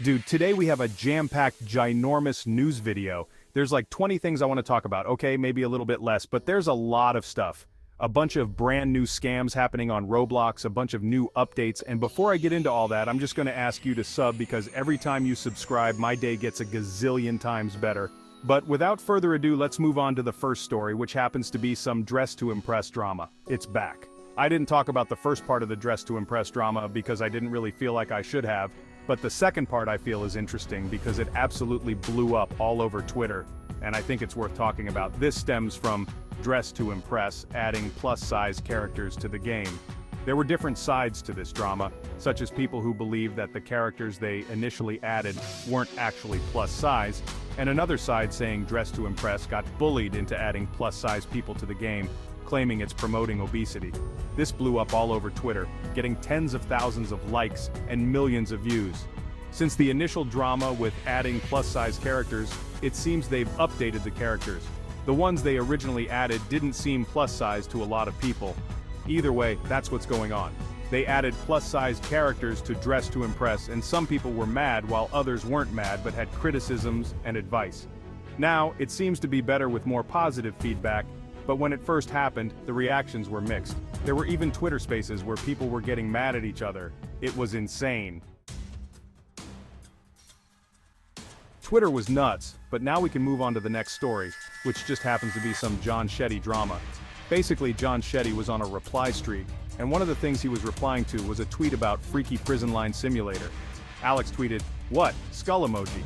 Dude, today we have a jam-packed, ginormous news video. There's like 20 things I want to talk about. Okay, maybe a little bit less, but there's a lot of stuff. A bunch of brand new scams happening on Roblox, a bunch of new updates, and before I get into all that, I'm just going to ask you to sub because every time you subscribe, my day gets a gazillion times better. But without further ado, let's move on to the first story, which happens to be some dress to impress drama. It's back. I didn't talk about the first part of the dress to impress drama because I didn't really feel like I should have. But the second part I feel is interesting because it absolutely blew up all over Twitter, and I think it's worth talking about. This stems from Dress to Impress adding plus-size characters to the game. There were different sides to this drama, such as people who believed that the characters they initially added weren't actually plus-size, and another side saying Dress to Impress got bullied into adding plus-size people to the game, claiming it's promoting obesity. This blew up all over Twitter, getting tens of thousands of likes and millions of views. Since the initial drama with adding plus-size characters, it seems they've updated the characters. The ones they originally added didn't seem plus-size to a lot of people. Either way, that's what's going on. They added plus-sized characters to Dress to Impress, and some people were mad while others weren't mad but had criticisms and advice. Now, it seems to be better with more positive feedback, but when it first happened, the reactions were mixed. There were even Twitter spaces where people were getting mad at each other. It was insane. Twitter was nuts, but now we can move on to the next story, which just happens to be some John Shetty drama. Basically, John Shetty was on a reply streak, and one of the things he was replying to was a tweet about Freaky Prison Line Simulator. Alex tweeted, "What? Skull emoji."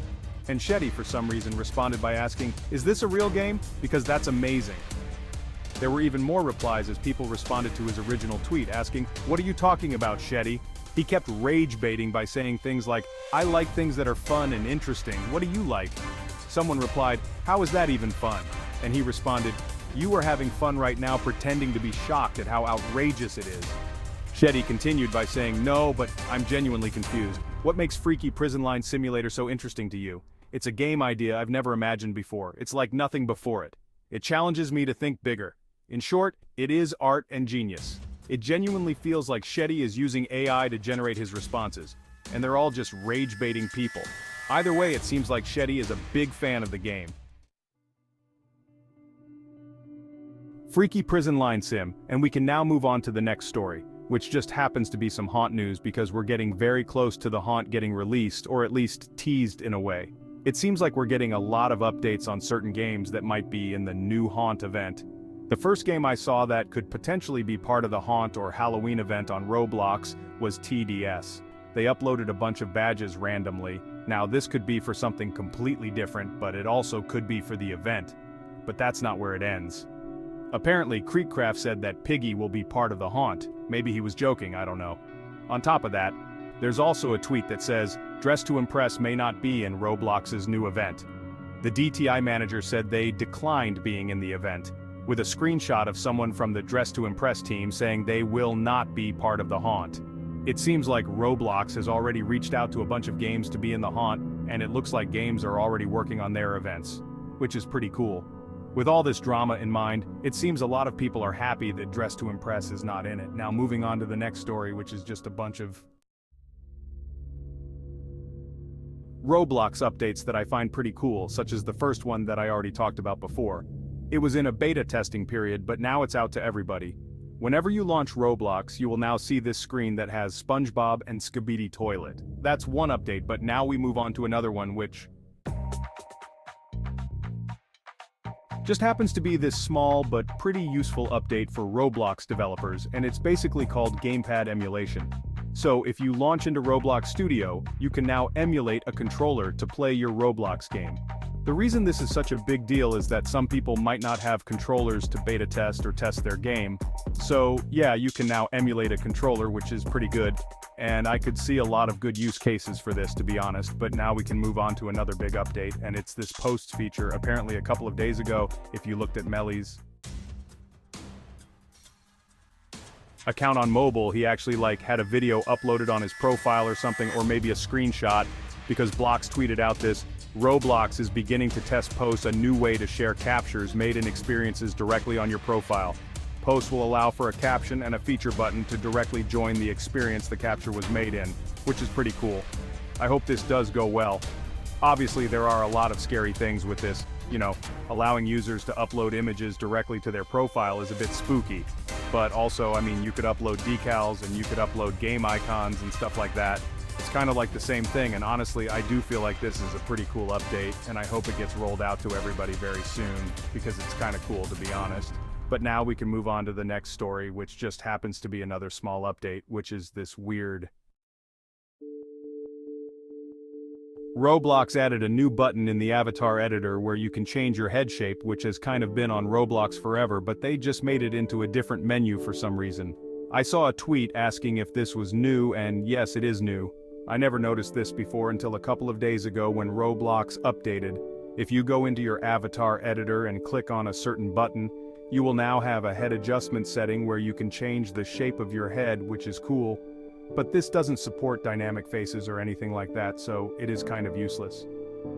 And Shetty, for some reason, responded by asking, "Is this a real game? Because that's amazing." There were even more replies as people responded to his original tweet asking, "What are you talking about, Shetty?" He kept rage baiting by saying things like, "I like things that are fun and interesting, what do you like?" Someone replied, "How is that even fun?" And he responded, "You are having fun right now pretending to be shocked at how outrageous it is." Shetty continued by saying, "No, but I'm genuinely confused. What makes Freaky Prison Line Simulator so interesting to you? It's a game idea I've never imagined before. It's like nothing before it. It challenges me to think bigger. In short, it is art and genius." It genuinely feels like Shetty is using AI to generate his responses, and they're all just rage-baiting people. Either way, it seems like Shetty is a big fan of the game. Freaky Prison Line Sim, and we can now move on to the next story, which just happens to be some haunt news because we're getting very close to the haunt getting released, or at least teased in a way. It seems like we're getting a lot of updates on certain games that might be in the new haunt event. The first game I saw that could potentially be part of the haunt or Halloween event on Roblox was TDS. They uploaded a bunch of badges randomly. Now this could be for something completely different, but it also could be for the event. But that's not where it ends. Apparently Creekcraft said that Piggy will be part of the haunt. Maybe he was joking, I don't know. On top of that, there's also a tweet that says, "Dress to Impress may not be in Roblox's new event." The DTI manager said they declined being in the event, with a screenshot of someone from the Dress to Impress team saying they will not be part of the haunt. It seems like Roblox has already reached out to a bunch of games to be in the haunt, and it looks like games are already working on their events, which is pretty cool. With all this drama in mind, it seems a lot of people are happy that Dress to Impress is not in it. Now moving on to the next story, which is just a bunch of Roblox updates that I find pretty cool, such as the first one that I already talked about before. It was in a beta testing period, but now it's out to everybody. Whenever you launch Roblox, you will now see this screen that has SpongeBob and Skibidi Toilet. That's one update, but now we move on to another one which just happens to be this small but pretty useful update for Roblox developers, and it's basically called Gamepad Emulation. So if you launch into Roblox Studio, you can now emulate a controller to play your Roblox game. The reason this is such a big deal is that some people might not have controllers to beta test or test their game. So yeah, you can now emulate a controller, which is pretty good. And I could see a lot of good use cases for this, to be honest, but now we can move on to another big update, and it's this posts feature. Apparently a couple of days ago, if you looked at Melly's account on mobile, he actually had a video uploaded on his profile or something, or maybe a screenshot, because Blocks tweeted out this, "Roblox is beginning to test posts a new way to share captures made in experiences directly on your profile. Posts will allow for a caption and a feature button to directly join the experience the capture was made in," which is pretty cool. I hope this does go well. Obviously there are a lot of scary things with this, allowing users to upload images directly to their profile is a bit spooky. But also, you could upload decals and you could upload game icons and stuff like that. It's kind of like the same thing, and honestly, I do feel like this is a pretty cool update, and I hope it gets rolled out to everybody very soon, because it's kind of cool, to be honest. But now we can move on to the next story, which just happens to be another small update, which is this weird. Roblox added a new button in the avatar editor where you can change your head shape, which has kind of been on Roblox forever, but they just made it into a different menu for some reason. I saw a tweet asking if this was new, and yes, it is new. I never noticed this before until a couple of days ago when Roblox updated. If you go into your avatar editor and click on a certain button, you will now have a head adjustment setting where you can change the shape of your head, which is cool. But this doesn't support dynamic faces or anything like that, so it is kind of useless.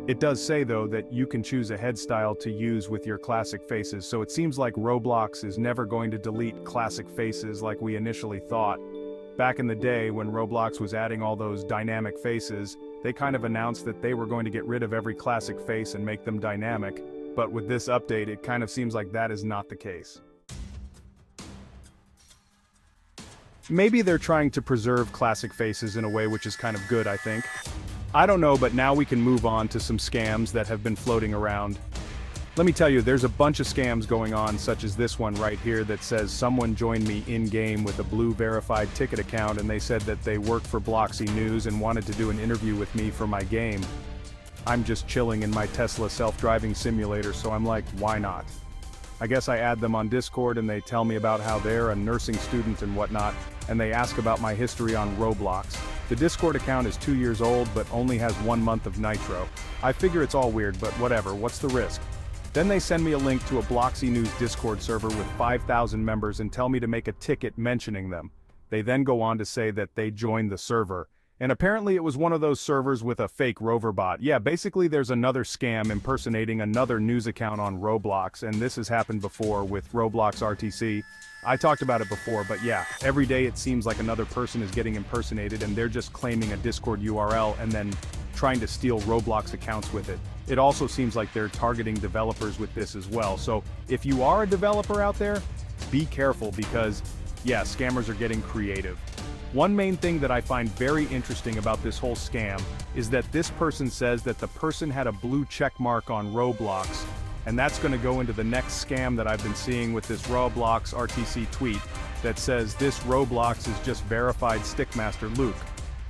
It does say though that you can choose a head style to use with your classic faces, so it seems like Roblox is never going to delete classic faces like we initially thought. Back in the day when Roblox was adding all those dynamic faces, they kind of announced that they were going to get rid of every classic face and make them dynamic, but with this update it kind of seems like that is not the case. Maybe they're trying to preserve classic faces in a way which is kind of good, I think. I don't know, but now we can move on to some scams that have been floating around. Let me tell you, there's a bunch of scams going on, such as this one right here that says someone joined me in-game with a blue verified ticket account and they said that they work for Bloxy News and wanted to do an interview with me for my game. I'm just chilling in my Tesla self-driving simulator, so I'm like, why not? I guess I add them on Discord and they tell me about how they're a nursing student and whatnot, and they ask about my history on Roblox. The Discord account is 2 years old but only has 1 month of Nitro. I figure it's all weird, but whatever, what's the risk? Then they send me a link to a Bloxy News Discord server with 5,000 members and tell me to make a ticket mentioning them. They then go on to say that they joined the server. And apparently it was one of those servers with a fake rover bot. Yeah, basically there's another scam impersonating another news account on Roblox, and this has happened before with Roblox RTC. I talked about it before, but yeah, every day it seems like another person is getting impersonated and they're just claiming a Discord URL and then trying to steal Roblox accounts with it. It also seems like they're targeting developers with this as well. So if you are a developer out there, be careful because, yeah, scammers are getting creative. One main thing that I find very interesting about this whole scam is that this person says that the person had a blue check mark on Roblox, and that's going to go into the next scam that I've been seeing with this Roblox RTC tweet that says this Roblox is just verified Stickmaster Luke.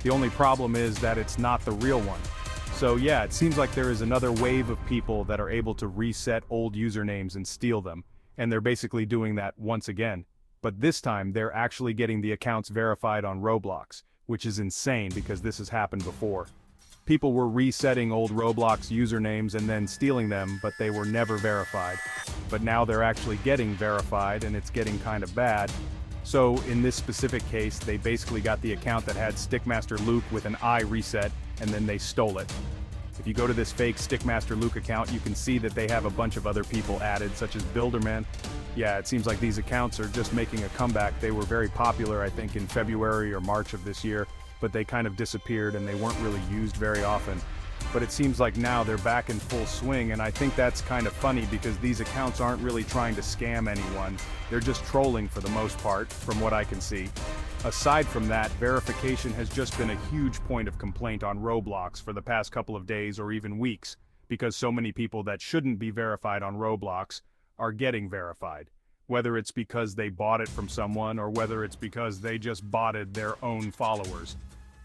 The only problem is that it's not the real one. So yeah, it seems like there is another wave of people that are able to reset old usernames and steal them, and they're basically doing that once again. But this time they're actually getting the accounts verified on Roblox, which is insane because this has happened before. People were resetting old Roblox usernames and then stealing them, but they were never verified. But now they're actually getting verified and it's getting kind of bad. So in this specific case, they basically got the account that had Stickmaster Luke with an I reset, and then they stole it. If you go to this fake Stickmaster Luke account, you can see that they have a bunch of other people added, such as Builderman. Yeah, it seems like these accounts are just making a comeback. They were very popular, I think, in February or March of this year, but they kind of disappeared and they weren't really used very often. But it seems like now they're back in full swing, and I think that's kind of funny because these accounts aren't really trying to scam anyone. They're just trolling for the most part, from what I can see. Aside from that, verification has just been a huge point of complaint on Roblox for the past couple of days or even weeks, because so many people that shouldn't be verified on Roblox are getting verified. Whether it's because they bought it from someone or whether it's because they just botted their own followers.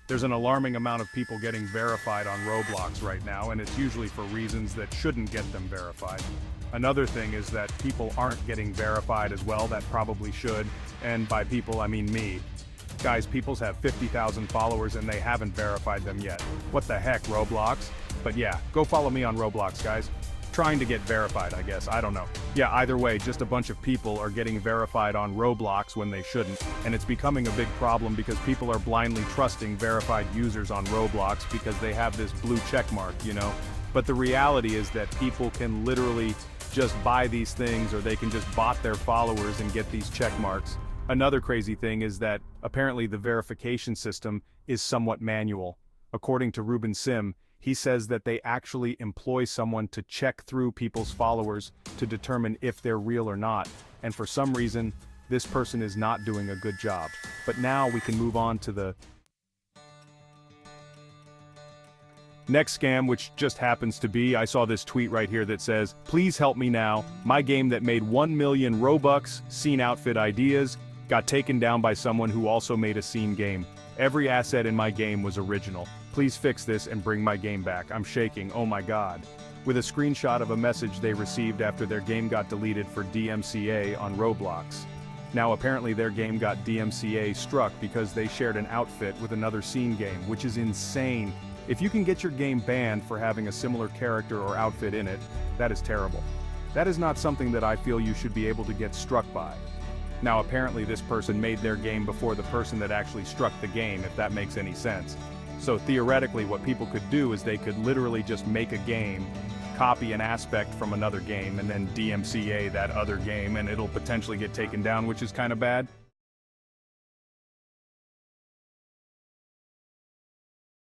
There's an alarming amount of people getting verified on Roblox right now, and it's usually for reasons that shouldn't get them verified. Another thing is that people aren't getting verified as well that probably should, and by people I mean me. Guys, peoples have 50,000 followers and they haven't verified them yet. What the heck, Roblox? But yeah, go follow me on Roblox, guys. Trying to get verified, I guess, I don't know. Yeah, either way, just a bunch of people are getting verified on Roblox when they shouldn't, and it's becoming a big problem because people are blindly trusting verified users on Roblox because they have this blue check mark, you know? But the reality is that people can literally just buy these things, or they can just bot their followers and get these check marks. Another crazy thing is that apparently the verification system is somewhat manual. According to Ruben Sim, he says that they actually employ someone to check through people's followers to determine if they're real or not, and for some reason, this person is not doing a good job. But now we can move on to the next scam, which just happens to be, I saw this tweet right here that says, "Please help me now, my game that made 1 million Robux, scene outfit ideas, got taken down by someone who also made a scene game. Every asset in my game was original. Please fix this and bring my game back. I'm shaking, oh my god." With a screenshot of a message they received after their game got deleted for DMCA on Roblox. Now apparently their game got DMCA struck because they shared an outfit with another scene game, which is insane. If you can get your game banned for having a similar character or outfit in it, that is terrible. That is not something that I feel you should be able to get struck by. Now apparently this person made their game before the person that actually struck the game, if that makes any sense. So theoretically what people could do is they could literally just make a game, copy an aspect from another game, and then DMCA that other game, and it'll potentially get taken down, which is kind of bad.